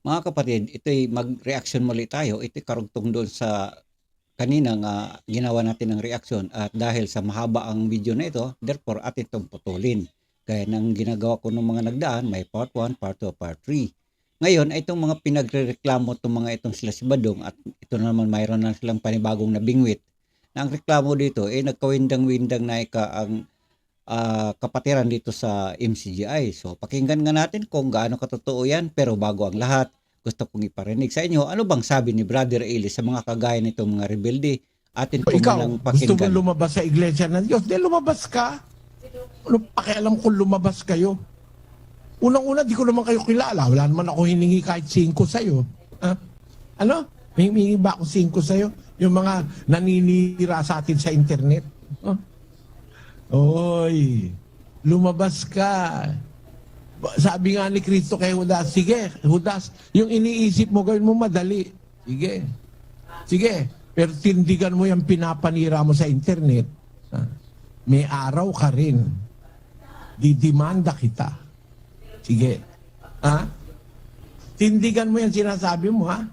Mga kapatid, ito'y mag-reaction muli tayo. Ito'y karugtong doon sa kanina nga ginawa natin ng reaksyon at dahil sa mahaba ang video na ito, therefore atin itong putulin. Gaya ng ginagawa ko ng mga nagdaan, may part 1, part 2, part 3. Ngayon, ay itong mga pinagrereklamo itong mga itong sila si Badong at ito naman mayroon na silang panibagong nabingwit na ang reklamo dito ay nagkawindang-windang na ang kapatiran dito sa MCGI. So, pakinggan nga natin kung gaano katotoo yan. Pero bago ang lahat, gusto kong iparinig sa inyo, ano bang sabi ni Brother Eli sa mga kagaya nitong mga rebelde? Atin O po ikaw, munang gusto mo pakinggan. lumabas sa iglesia ng Diyos? Di lumabas ka. Ano pakialam kung lumabas kayo? Unang-una, di ko naman kayo kilala. Wala naman ako hiningi kahit 5 sa'yo. Ha? Ano? May hiningi ba ako 5 sa'yo? Yung mga naninira sa atin sa internet. Huh? Oy, lumabas ka. Sabi nga ni Kristo kay Judas, sige, Judas, yung iniisip mo, gawin mo madali. Sige. Sige. Pero tindigan mo yung pinapanira mo sa internet. Ha? May araw ka rin. Didimanda kita. Sige. Ha? Tindigan mo yung sinasabi mo, ha?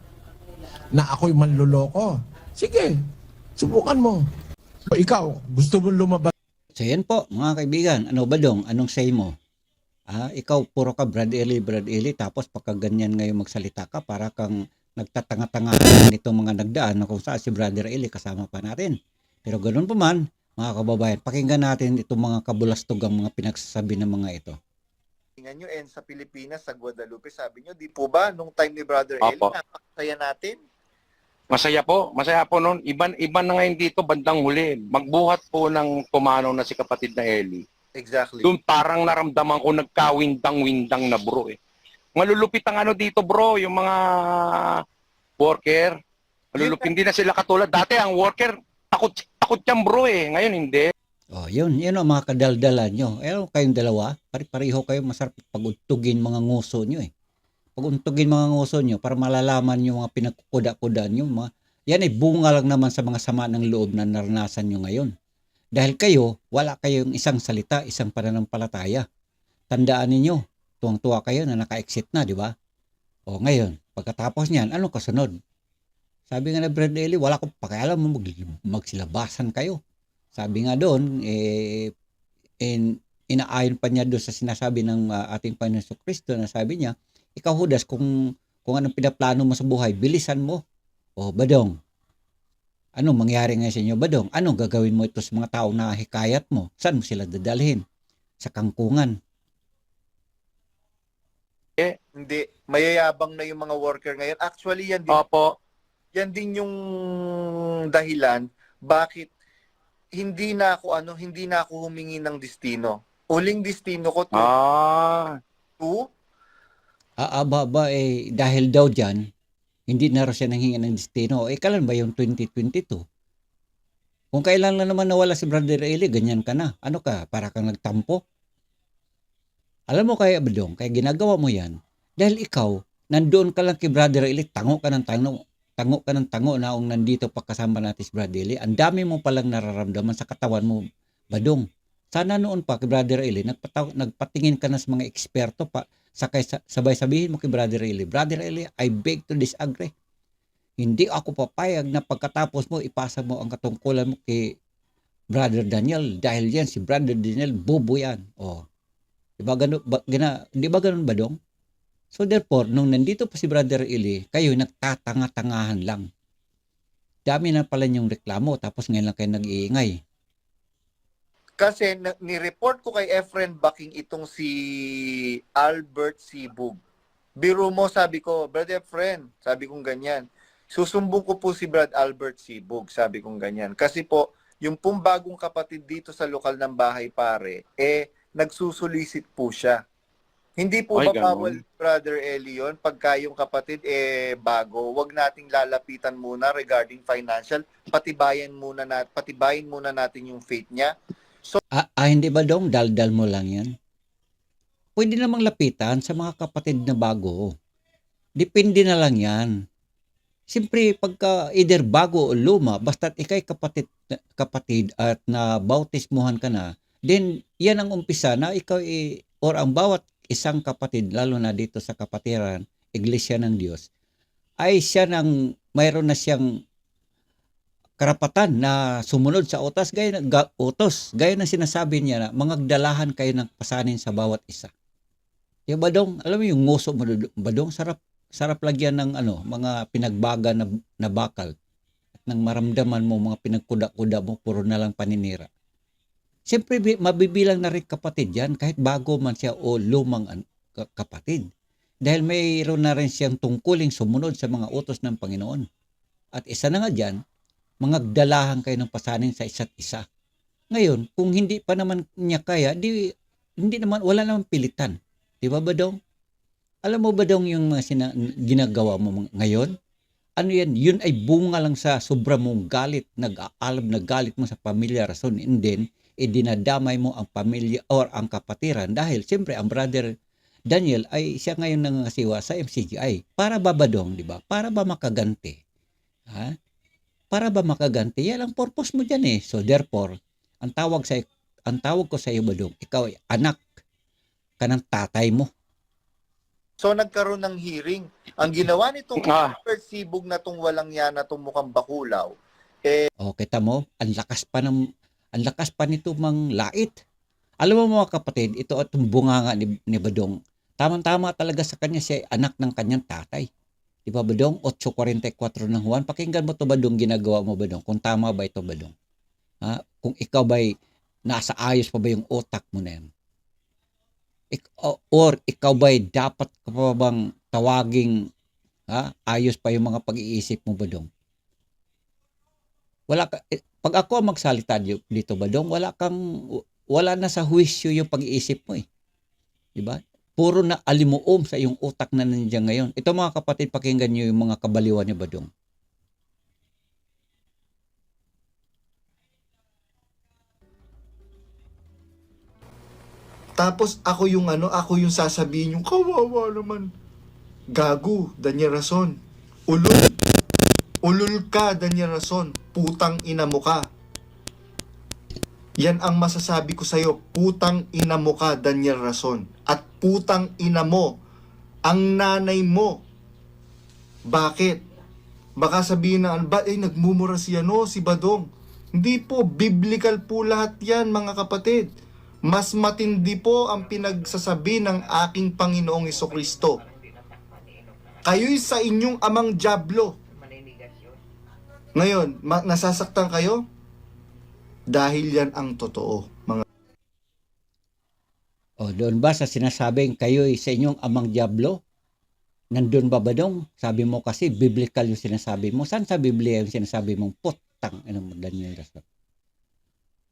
Na ako'y manluloko. Sige. Subukan mo. O ikaw, gusto mo lumabas? So, yan po, mga kaibigan. Ano Badong? Anong say mo? Ikaw, puro ka Brad Eli, tapos pagka ganyan ngayon magsalita ka, para kang nagtatanga-tanga nitong mga nagdaan na kung saan si Brother Eli kasama pa natin. Pero ganun pa man, mga kababayan, pakinggan natin itong mga kabulastugang mga pinagsasabi ng mga ito. Tingnan nyo, and sa Pilipinas, sa Guadalupe, sabi nyo, di po ba, nung time ni Brother Eli, Opo. napakasaya natin? Masaya po noon. Iban na ngayon dito, bandang huli. Magbuhat po ng pumanaw na si kapatid na Eli. Exactly. Doon parang naramdaman ko nagkawindang-windang na bro eh. Malulupit ang ano dito bro, yung mga worker. Malulupit, hindi na sila katulad. Dati ang worker, takot yan bro eh. Ngayon hindi. Oh, yun ang mga kadaldalan nyo. Kayong dalawa, pare-pareho kayo masarap pag-untugin mga nguso nyo eh. Pag-untugin mga nguso nyo para malalaman nyo mga pinagkukuda-kuda nyo. Yan ay bunga lang naman sa mga sama ng loob na naranasan nyo ngayon. Dahil kayo, wala kayong isang salita, isang pananampalataya. Tandaan ninyo, tuwang-tuwa kayo na naka-exit na, di ba? O ngayon, pagkatapos niyan, anong kasunod? Sabi nga na Brad Eli, wala akong pakialam mo, magsilabasan kayo. Sabi nga doon, inaayon pa niya doon sa sinasabi ng ating Panginoon Kristo na sabi niya, ikaw Judas, kung anong pinaplano mo sa buhay, bilisan mo. O Badong, anong mangyari ngayon sa inyo, Badong? Anong gagawin mo ito sa mga tao na hikayat mo? Saan mo sila dadalhin? Sa kangkungan. Hindi, mayayabang na yung mga worker ngayon. Actually, Opo. yan din yung dahilan bakit hindi na ako humingi ng destino. Uling destino ko to Dahil daw dyan, hindi na raw siya nanghingi ng destino. Kailan ba yung 2022? Kung kailan lang naman nawala si Brother Eli, ganyan ka na. Ano ka? Para kang nagtampo? Alam mo kaya Badong, kaya ginagawa mo yan, dahil ikaw, nandoon ka lang kay Brother Eli, tango ka ng tango na kung nandito pa kasama natin si Brother Eli, ang dami mo palang nararamdaman sa katawan mo, Badong. Sana noon pa kay Brother Eli, nagpatingin ka na sa mga eksperto pa, sabay sabihin mo kay Brother Eli, Brother Eli, I beg to disagree. Hindi ako papayag na pagkatapos mo, ipasa mo ang katungkulan mo kay Brother Daniel, dahil yan, si Brother Daniel, bobo yan. Di ba ganun Badong? So therefore, nung nandito pa si Brother Eli, kayo nagtatanga-tangahan lang. Dami na pala yung reklamo, tapos ngayon lang kayo nag-iingay. kasi ni-report ko kay Efren Baking itong si Albert Sibug. Biro mo, sabi ko, Brother Efren, sabi kong ganyan. Susumbong ko po si Brad Albert Sibug, sabi kong ganyan. Kasi po, yung pong bagong kapatid dito sa lokal ng bahay pare, nagsusulisit po siya. Hindi po ba bawal, Brother Eli, yun? Pagka yung kapatid bago, wag nating lalapitan muna regarding financial, patibayin muna natin yung faith niya. Hindi ba Dong? Daldal mo lang yan. Pwede namang lapitan sa mga kapatid na bago. Depende na lang yan. Siyempre, pagka either bago o luma, basta't ikay kapatid at nabautismuhan ka na, then yan ang umpisa na ikaw or ang bawat isang kapatid, lalo na dito sa kapatiran, iglesia ng Diyos, ay siya mayroon na siyang karapatan na sumunod sa utos gaya ng sinasabi niya na mangagdalahan kayo ng pasanin sa bawat isa. Yung badong, alam mo yung nguso mo badong, sarap lagyan ng mga pinagbaga na bakal at nang maramdaman mo mga pinagkuda-kuda mo puro na lang paninira. Siyempre mabibilang na rin kapatid yan kahit bago man siya o lumang kapatid. Dahil mayroon na rin siyang tungkuling sumunod sa mga utos ng Panginoon. At isa na nga dyan, mangagdalahan kayo ng pasanin sa isa't isa. Ngayon, kung hindi pa naman niya kaya, wala naman pilitan. Di ba Badong? Alam mo Badong yung mga ginagawa mo ngayon? Ano yan? Yun ay bunga lang sa sobra mong galit, nag-aalab na galit mo sa pamilya rason. And then, dinadamay mo ang pamilya or ang kapatiran dahil siyempre ang brother Daniel ay siya ngayon nangasiwa sa MCGI. Para ba Badong, di ba? Para ba makaganti? Ha? Para ba makaganti? Yan ang purpose mo diyan eh. So therefore, ang tawag ko sa iyo Badong, ikaw ay anak ka ng tatay mo. So nagkaroon ng hearing. Ang ginawa nitong Albert Sibug na tong walang yan na tong mukhang bakulaw. O kita mo, ang lakas pa nito mang lait. Alam mo mga kapatid, ito at bunganga ni Badong. Tamang-tama talaga sa kanya siya ay anak ng kanyang tatay. Di ba Badong? 8:44 ng Juan. Pakinggan mo to Badong, ginagawa mo Badong. Kung tama ba ito Badong? Ha? Kung ikaw ba'y nasa ayos pa ba yung utak mo na yan? Or ikaw ba'y dapat ka pa bang tawaging ayos pa yung mga pag-iisip mo Badong? Pag ako ang magsalita dito Badong, wala na sa huwisyo yung pag-iisip mo eh. Di ba? Puro na alimuom sa iyong utak na nandiyan ngayon. Ito mga kapatid, pakinggan niyo yung mga kabaliwan ni Badong. Tapos ako yung sasabihin yung kawawa naman. Gago, Daniel Rason. Ulol ka, Daniel Rason. Putang ina mo ka. Yan ang masasabi ko sa'yo. Putang ina mo ka, Daniel Rason. At putang ina mo, ang nanay mo. Bakit? Baka sabihin na, nagmumura si Badong. Hindi po, biblical po lahat yan, mga kapatid. Mas matindi po ang pinagsasabi ng aking Panginoong Hesukristo. Kayo'y sa inyong amang dyablo. Ngayon, nasasaktan kayo? Dahil yan ang totoo, mga O doon ba sa sinasabing kayo'y sa inyong amang dyablo? Nandun ba Badong? Sabi mo kasi biblical yung sinasabi mo. Saan sa Biblia yung sinasabi mong putang mo Daniel Rason?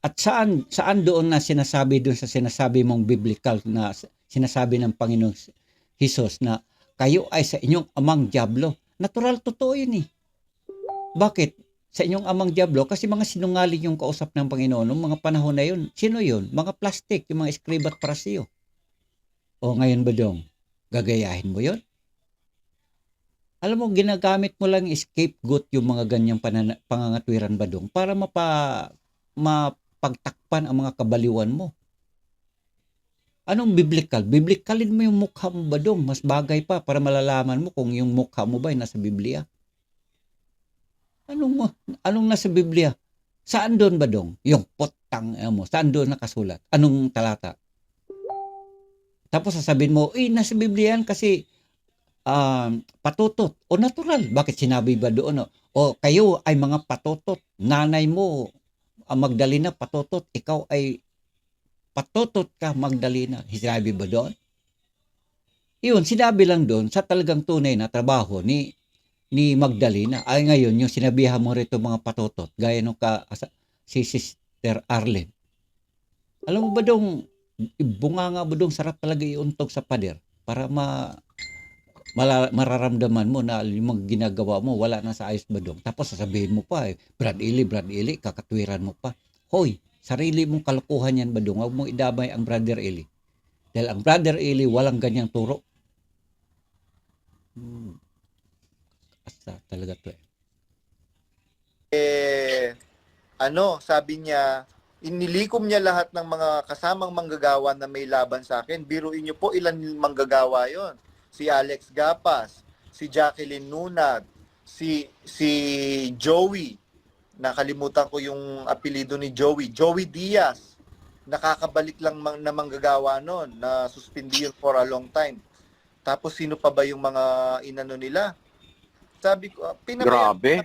At saan doon na sinasabi doon sa sinasabi mong biblical na sinasabi ng Panginoong Hesus na kayo ay sa inyong amang dyablo? Natural, totoo yun eh. Bakit? Sa inyong amang dyablo kasi mga sinungaling yung kausap ng Panginoon noong mga panahon na yun. Sino yun? Mga plastic, yung mga escriba at parasiyo. O ngayon Badong, gagayahin mo yun? Alam mo, ginagamit mo lang scapegoat yung mga ganyang pangangatwiran Badong para mapagtakpan ang mga kabaliwan mo. Anong biblical? Biblicalin mo yung mukha mo Badong. Mas bagay pa para malalaman mo kung yung mukha mo ba ay nasa Biblia. Anong nasa Biblia? Saan doon Badong? Yung putang mo. Saan doon nakasulat? Anong talata? Tapos sasabihin mo, nasa Biblia yan kasi patutot. O natural. Bakit sinabi ba doon? O kayo ay mga patutot. Nanay mo, Magdalena, patutot. Ikaw ay patutot ka, Magdalena. Sinabi ba doon? Yun, sinabi lang doon sa talagang tunay na trabaho ni Magdalena. Ay ngayon, yung sinabihan mo rito mga patutot, gaya nung si Sister Arlen. Alam mo ba dong, bunganga ba dong sarap talaga iuntog sa pader para mararamdaman mo na yung mga ginagawa mo, wala na sa ayos ba dong. Tapos sasabihin mo pa, Brad Eli, kakatwiran mo pa. Hoy, sarili mong kalukuhan yan ba dong? Huwag mong idamay ang Brother Eli. Dahil ang Brother Eli, walang ganyang turo. Talaga to sabi niya, inilikom niya lahat ng mga kasamang manggagawa na may laban sa akin. Biruin niyo po ilan manggagawa yon. si Alex Gapas, si Jacqueline Nunag, si Joey, nakalimutan ko yung apelido ni Joey Diaz, nakakabalik lang na manggagawa noon, na suspendido for a long time. Tapos sino pa ba yung mga inano nila? Sabi ko, Grabe.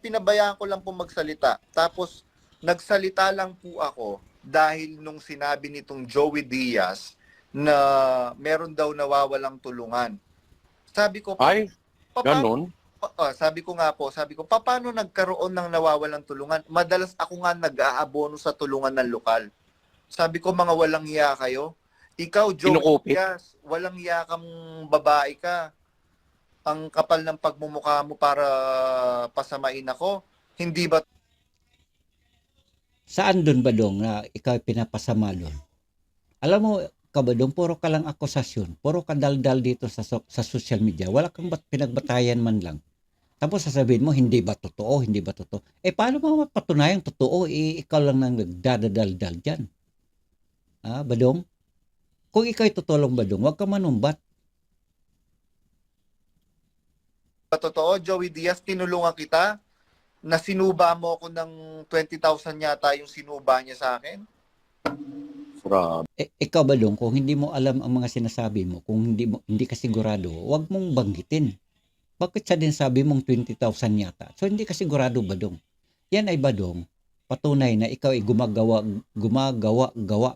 pinabayaan ko lang po magsalita. Tapos nagsalita lang po ako dahil nung sinabi nitong Joey Diaz na meron daw nawawalang tulungan. Sabi ko, Ay, paano, ganun. sabi ko, paano nagkaroon ng nawawalang tulungan? Madalas ako nga nag-aabono sa tulungan ng lokal. Sabi ko, mga walang hiya kayo. Ikaw, Joey Kinukupit. Diaz, walang hiya kang babae ka. Ang kapal ng pagmumukha mo para pasamain ako. Hindi ba Saan doon ba dong na ikaw pinapasama doon? Alam mo ka ba dong, puro ka lang akusasyon, puro ka daldal dito sa social media, wala kang pinagbatayan man lang. Tapos sasabihin mo, hindi ba totoo, hindi ba totoo? Paano mo mapatunayang totoo? Ikaw lang nang nagdadaldal dyan. Badong? Kung ikaw'y totoo lang, Badong, huwag ka manumbat. totoo, Joey Diaz, tinulungan kita na sinuba mo ako ng 20,000 yata yung sinuba niya sa akin? Grabe. Ikaw, Badong, kung hindi mo alam ang mga sinasabi mo, kung hindi ka sigurado, huwag mong banggitin. Bakit sa din sabi mong 20,000 yata? So, hindi ka sigurado, Badong. Yan ay, Badong, patunay na ikaw ay gumagawa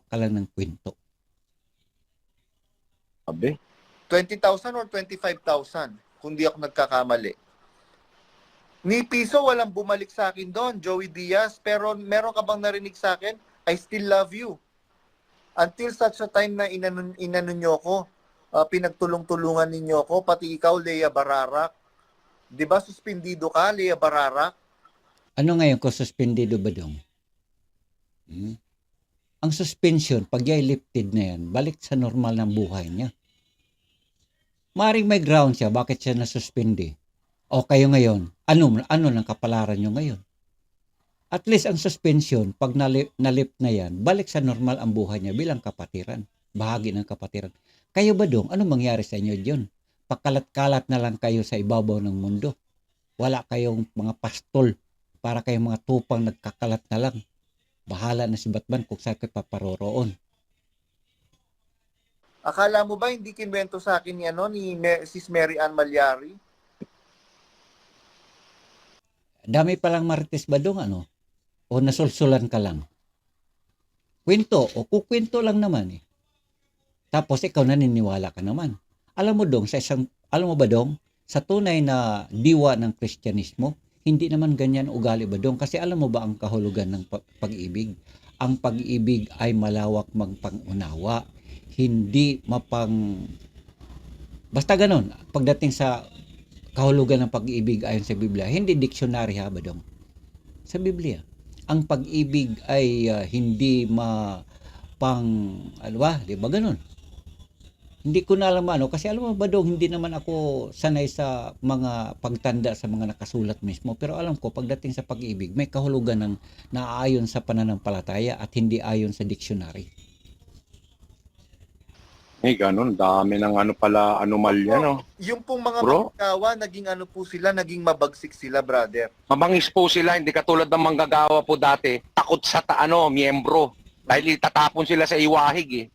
ka lang ng kwento. Grabe. 20,000 or 25,000, kung di ako nagkakamali. Ni piso walang bumalik sa akin doon, Joey Diaz, pero meron ka bang narinig sa akin? I still love you. Until such a time na inano nyo ko, pinagtulong-tulungan ninyo ko, pati ikaw, Lea Bararak. Di ba suspendido ka, Lea Bararak? Ano ngayon kung suspendido, Badong? Ang suspension, pag yay lifted na yan, balik sa normal ng buhay niya. Maring may ground siya, bakit siya nasuspindi? O kayo ngayon, ano ng kapalaran nyo ngayon? At least ang suspension, pag nalift na yan, balik sa normal ang buhay niya bilang kapatiran. Bahagi ng kapatiran. Kayo ba dong, ano mangyari sa inyo dyan? Pagkalat-kalat na lang kayo sa ibabaw ng mundo. Wala kayong mga pastol para kayong mga tupang nagkakalat na lang. Bahala na si Batman kung saan kayo paparoroon. Akala mo ba hindi kinwento sa akin ni Sis Mary Ann Malyari? Dami palang marites, Badong, ano? O nasulsulan ka lang? Kwento, o kukwento lang naman eh. Tapos ikaw naniniwala ka naman. Alam mo dong, alam mo ba dong, sa tunay na diwa ng Kristyanismo, hindi naman ganyan ugali, Badong. Kasi alam mo ba ang kahulugan ng pag-ibig? Ang pag-ibig ay malawak magpangunawa. Hindi basta ganun, pagdating sa kahulugan ng pag-ibig ayon sa Biblia, hindi dictionary ha, Badong. Sa Biblia, ang pag-ibig ay hindi di ba ganun? Hindi ko na alam kasi alam mo, Badong, hindi naman ako sanay sa mga pagtanda sa mga nakasulat mismo, pero alam ko pagdating sa pag-ibig, may kahulugan ng naaayon sa pananampalataya at hindi ayon sa dictionary. Ganun. Dami ng anomalya, no? Yung pong mga Bro? manggagawa, naging mabagsik sila, brother. Mabangis po sila, hindi katulad ng manggagawa po dati, takot sa miyembro. Dahil itatapon sila sa iwahig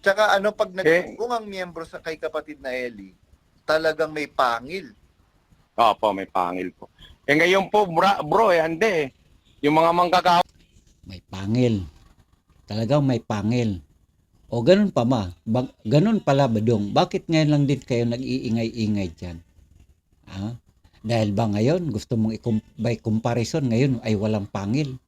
Tsaka pag nagtulong ang miyembro kay kapatid na Eli, talagang may pangil. Opo, may pangil po. Ngayon po, bro, hindi. Yung mga manggagawa, May pangil. Talagang may pangil. O ganun pa ganun pala, Badong. Bakit ngayon lang din kayo nag-iingay-ingay dyan? Dahil ba ngayon, gusto mong by comparison, ngayon ay walang pangil?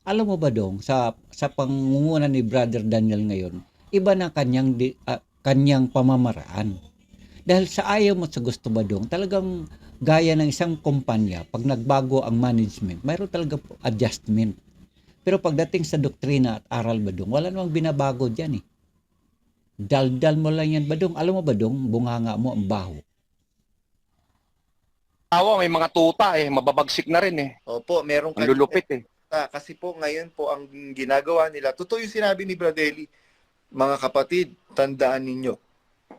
Alam mo ba, Dong, sa pangunguna ni Brother Daniel ngayon, iba na kanyang pamamaraan. Dahil sa ayaw mo sa gusto, Badong, talagang gaya ng isang kumpanya, pag nagbago ang management, mayroon talaga adjustment. Pero pagdating sa doktrina at aral, Badong, wala namang binabago dyan eh. Daldal mo lang yan, Badong. Alam mo, Badong, bunganga mo ang baho. may mga tuta mababagsik na rin Opo, meron Ang lulupit Kasi po ngayon po ang ginagawa nila, totoo yung sinabi ni Bradley, mga kapatid, tandaan ninyo,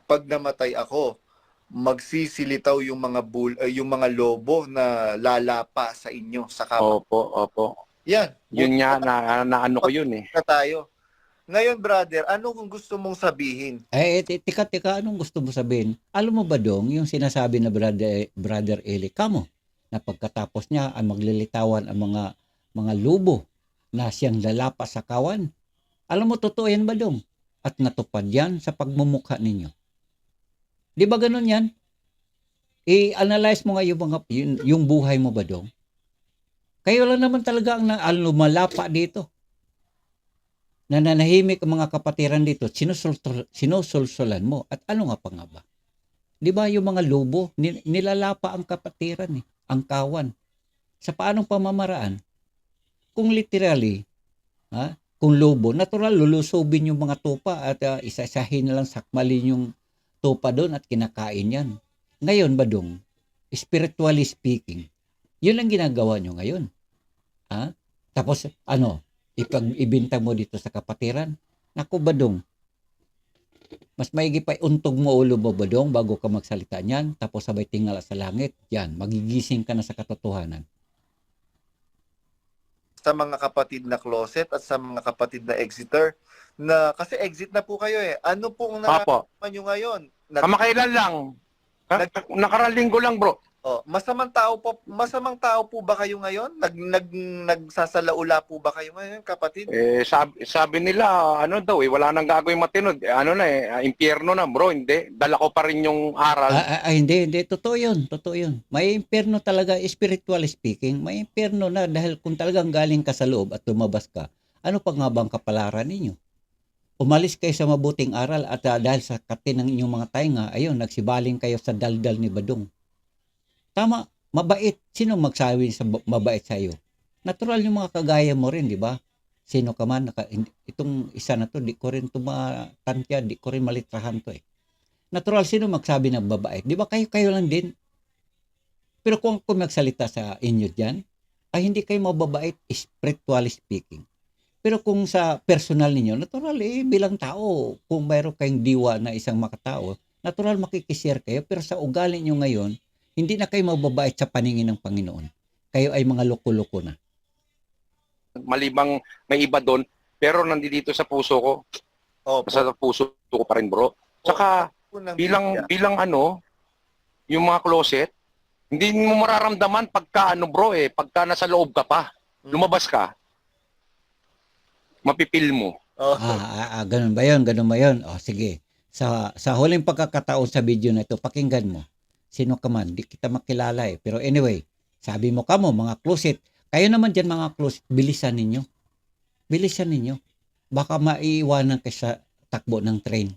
pag namatay ako, magsisilitaw yung mga yung mga lobo na lalapa sa inyo sa kama. Opo. Yan. Yun nga, na ano ko yun eh. Na tayo. Ngayon, brother, ano kung gusto mong sabihin? Tika, anong gusto mo sabihin? Alam mo ba dong, yung sinasabi na Brother Eli, kamo, na pagkatapos niya ay maglilitawan ang mga lubo na siyang lalapa sa kawan. Alam mo, totoo yan ba dong? At natupad yan sa pagmumukha ninyo. Di ba ganun yan? I-analyze mo nga yung buhay mo ba dong? Kayo lang naman talaga ang lumalapa dito. Nananahimik ang mga kapatiran dito, sinusulsulan mo. At ano nga pa nga ba? Di ba yung mga lobo, nilalapa ang kapatiran ang kawan. Sa paanong pamamaraan? Kung literally, kung lobo, natural lulusubin yung mga tupa at isa-isahin na lang sakmalin yung tupa doon at kinakain yan. Ngayon ba dong, spiritually speaking, yun ang ginagawa nyo ngayon. Tapos ibintang mo dito sa kapatiran. Naku badong, mas maigi pa untog mo ulo mo badong bago ka magsalita niyan, tapos sabay tingala sa langit. Yan, magigising ka na sa katotohanan. Sa mga kapatid na closet at sa mga kapatid na exiter, na kasi exit na po kayo eh. Ano pong nararamdaman nyo ngayon? Kamakailan lang. Nakarang linggo lang, bro. Masamang tao po ba kayo ngayon? Nagsasalaula po ba kayo ngayon, kapatid? Sabi nila, wala nang gagawin matinod. Impyerno na, bro. Hindi. Dala ko pa rin yung aral. Hindi. Totoo yun. May impyerno talaga, spiritually speaking. May impyerno na dahil kung talagang galing ka sa loob at lumabas ka, ano pa nga bang kapalaran ninyo? Umalis kayo sa mabuting aral at dahil sa katin ng inyong mga tainga, ayun, nagsibaling kayo sa daldal ni Badong. Tama, mabait. Sino magsabi sa mabait sa iyo? Natural yung mga kagaya mo rin, di ba? Sino ka man, itong isa na to, di ko rin tumatantya, di ko rin malitrahan to eh. Natural, sino magsabi na mabait? Di ba kayo lang din? Pero kung magsalita sa inyo dyan, ay hindi kayo mababait, spiritually speaking. Pero kung sa personal ninyo, natural bilang tao, kung mayroon kayong diwa na isang makatao, natural makikishare kayo, pero sa ugali nyo ngayon, hindi na kayo mababait sa paningin ng Panginoon. Kayo ay mga loko-loko na. Malibang may iba doon, pero nandito sa puso ko. Sa puso ko pa rin, bro. Saka, bilang yung mga closet, hindi mo mararamdaman pagka pagka nasa loob ka pa, lumabas ka, mapipil mo. Ganun ba yun? Sige. Sa huling pagkakataon sa video na ito, pakinggan mo. Sino ka man, di kita makilala eh. Pero anyway, sabi mo kamo, mga closet, kayo naman dyan mga closet, bilisan ninyo. Baka maiiwanan kayo sa takbo ng train.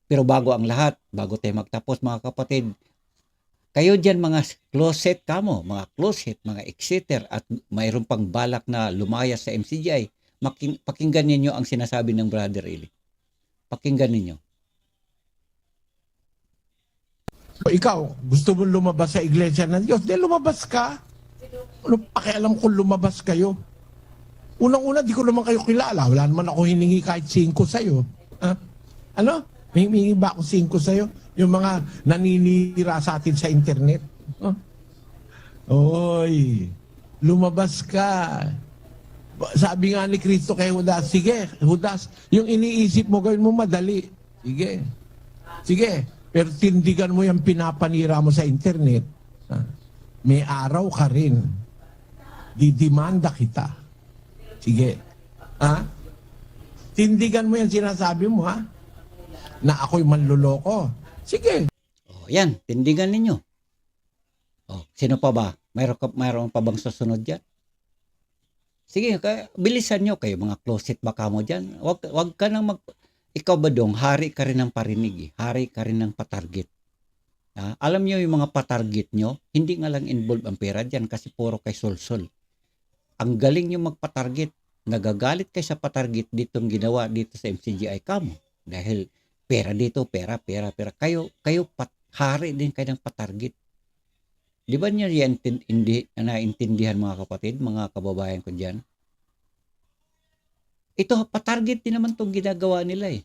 Pero bago ang lahat, bago tayo magtapos mga kapatid, kayo dyan mga closet kamo, mga closet, mga exeter, at mayroon pang balak na lumaya sa MCGI, pakinggan ninyo ang sinasabi ng Brother Eli. Pakinggan ninyo. Ikaw, gusto mo lumabas sa iglesia ng Diyos? Di lumabas ka. Ano pakialam kung lumabas kayo? Unang-una, di ko naman kayo kilala. Wala naman ako hiningi kahit 5 sa'yo. Ano? Hihingi ba ako 5 sa'yo? Yung mga naninira sa atin sa internet. Oy, lumabas ka. Sabi nga ni Kristo kay Judas, sige, Judas, yung iniisip mo, gawin mo madali. Sige. Pero tindigan mo yung pinapanira mo sa internet, may araw ka rin. Didimanda kita. Sige. Tindigan mo yung sinasabi mo, na ako'y manluloko. Sige. Yan, tindigan ninyo. Sino pa ba? Mayroon pa bang susunod dyan? Sige, bilisan nyo kayo mga closet baka mo dyan. Wag ka nang ikaw ba dong, hari ka rin ng parinig, hari ka rin ng patarget. Alam nyo yung mga patarget nyo, hindi nga lang involve ang pera dyan kasi puro kay sol-sol. Ang galing nyo magpatarget, nagagalit kayo sa patarget ditong ginawa dito sa MCGI kamo. Dahil pera dito, pera. Kayo hari din kayo ng patarget. Di ba nyo yan naintindihan mga kapatid, mga kababayan ko dyan? Ito, patarget din naman itong ginagawa nila eh.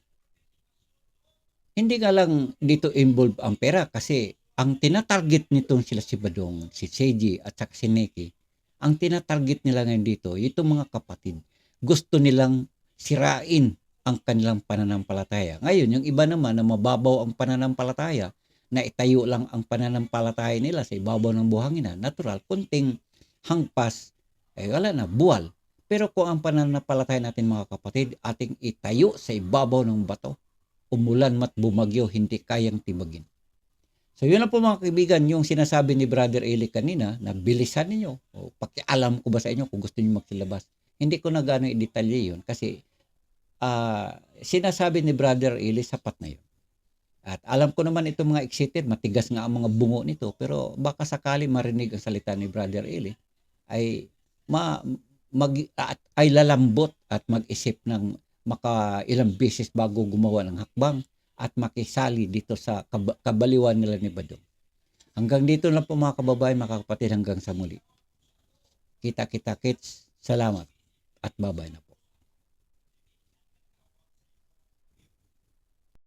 Hindi nga lang dito involved ang pera kasi ang tinatarget nitong sila si Badong, si Seiji at saka si Neki, ang tinatarget nila ngayon dito, itong mga kapatid, gusto nilang sirain ang kanilang pananampalataya. Ngayon, yung iba naman na mababaw ang pananampalataya, na itayo lang ang pananampalataya nila sa ibabaw ng buhangin, natural, kunting hangpas, wala na, buwal. Pero kung ang pananampalataya natin mga kapatid, ating itayo sa ibabaw ng bato, umulan mat bumagyo, hindi kayang timagin. So yun lang po mga kaibigan, yung sinasabi ni Brother Eli kanina, na bilisan ninyo, o pakialam ko ba sa inyo kung gusto niyo magsilabas. Hindi ko na gano'ng i-detalye yun kasi sinasabi ni Brother Eli, sapat na yun. At alam ko naman itong mga excited, matigas nga ang mga bungo nito, pero baka sakali marinig ang salita ni Brother Eli, ay ay lalambot at mag-isip ng ilang beses bago gumawa ng hakbang at makisali dito sa kabaliwan nila ni Badong. Hanggang dito lang po mga kababayan, mga kapatid, hanggang sa muli. Kita-kita kits, salamat at bye-bye na po.